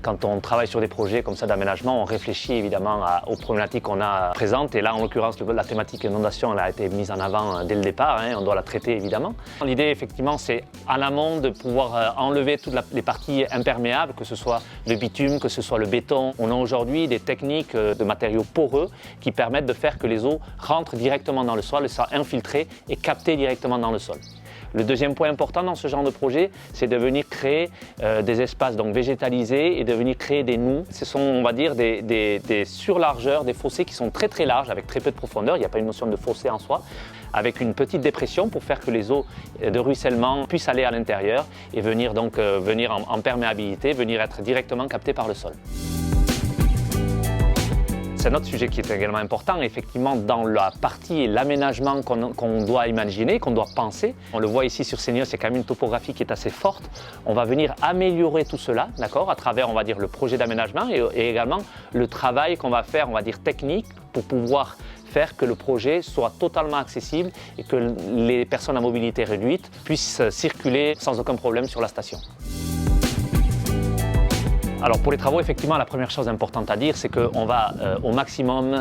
quand on travaille sur des projets comme ça d'aménagement, on réfléchit évidemment aux problématiques qu'on a présentes. Et là, en l'occurrence, la thématique inondation, elle a été mise en avant dès le départ, on doit la traiter évidemment. L'idée, effectivement, c'est en amont de pouvoir enlever toutes les parties imperméables, que ce soit le bitume, que ce soit le béton. On a aujourd'hui des techniques de matériaux poreux qui permettent de faire que les eaux rentrent directement dans le sol, soient infiltrées et captées directement dans le sol. Le deuxième point important dans ce genre de projet, c'est de venir créer des espaces donc végétalisés et de venir créer des nous. Ce sont, on va dire, des surlargeurs, des fossés qui sont très très larges avec très peu de profondeur. Il n'y a pas une notion de fossé en soi, avec une petite dépression pour faire que les eaux de ruissellement puissent aller à l'intérieur et venir donc venir en perméabilité, venir être directement captées par le sol. C'est un autre sujet qui est également important, effectivement, dans la partie et l'aménagement qu'on doit imaginer, qu'on doit penser. On le voit ici sur Seignios, c'est quand même une topographie qui est assez forte. On va venir améliorer tout cela, d'accord, à travers, on va dire, le projet d'aménagement et également le travail qu'on va faire, on va dire, technique pour pouvoir faire que le projet soit totalement accessible et que les personnes à mobilité réduite puissent circuler sans aucun problème sur la station. Alors pour les travaux, effectivement, la première chose importante à dire, c'est qu'on va au maximum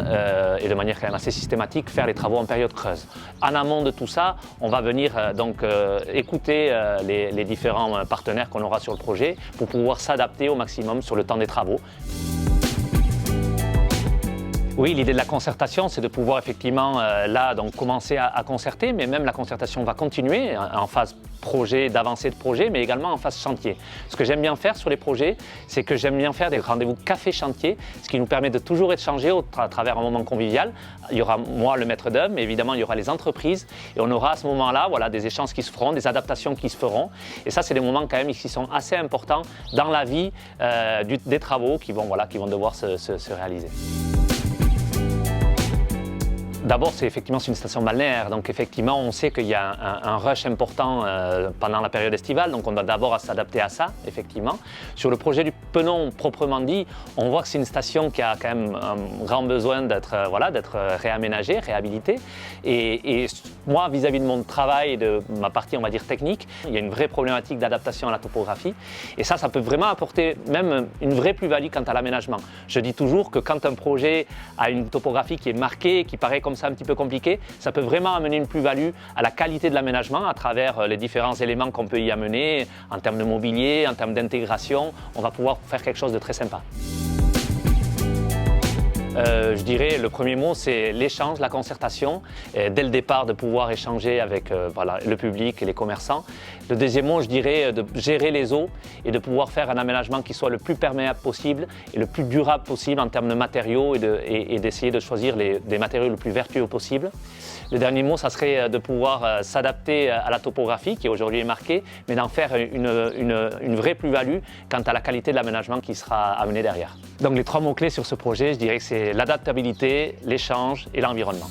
et de manière quand même assez systématique faire les travaux en période creuse. En amont de tout ça, on va venir écouter les différents partenaires qu'on aura sur le projet pour pouvoir s'adapter au maximum sur le temps des travaux. Oui, l'idée de la concertation, c'est de pouvoir effectivement commencer à concerter, mais même la concertation va continuer en phase projet, d'avancée de projet, mais également en phase chantier. Ce que j'aime bien faire sur les projets, c'est que j'aime bien faire des rendez-vous café-chantier, ce qui nous permet de toujours échanger à travers un moment convivial. Il y aura moi, le maître d'œuvre, mais évidemment il y aura les entreprises et on aura à ce moment-là des échanges qui se feront, des adaptations qui se feront. Et ça, c'est des moments quand même qui sont assez importants dans la vie des travaux qui vont devoir se réaliser. D'abord, c'est une station balnéaire, donc effectivement, on sait qu'il y a un rush important pendant la période estivale, donc on doit d'abord s'adapter à ça, effectivement. Sur le projet du Penon, proprement dit, on voit que c'est une station qui a quand même un grand besoin d'être réaménagée, réhabilitée. Et moi, vis-à-vis de mon travail, de ma partie, on va dire, technique, il y a une vraie problématique d'adaptation à la topographie. Et ça peut vraiment apporter même une vraie plus-value quant à l'aménagement. Je dis toujours que quand un projet a une topographie qui est marquée, qui paraît comme ça un petit peu compliqué, ça peut vraiment amener une plus-value à la qualité de l'aménagement à travers les différents éléments qu'on peut y amener en termes de mobilier, en termes d'intégration. On va pouvoir faire quelque chose de très sympa. Je dirais le premier mot, c'est l'échange, la concertation, dès le départ de pouvoir échanger avec le public et les commerçants. Le deuxième mot, je dirais de gérer les eaux et de pouvoir faire un aménagement qui soit le plus perméable possible et le plus durable possible en termes de matériaux et d'essayer de choisir des matériaux le plus vertueux possible. Le dernier mot, ça serait de pouvoir s'adapter à la topographie qui aujourd'hui est marquée, mais d'en faire une vraie plus-value quant à la qualité de l'aménagement qui sera amené derrière. Donc les trois mots-clés sur ce projet, je dirais que c'est l'adaptabilité, l'échange et l'environnement.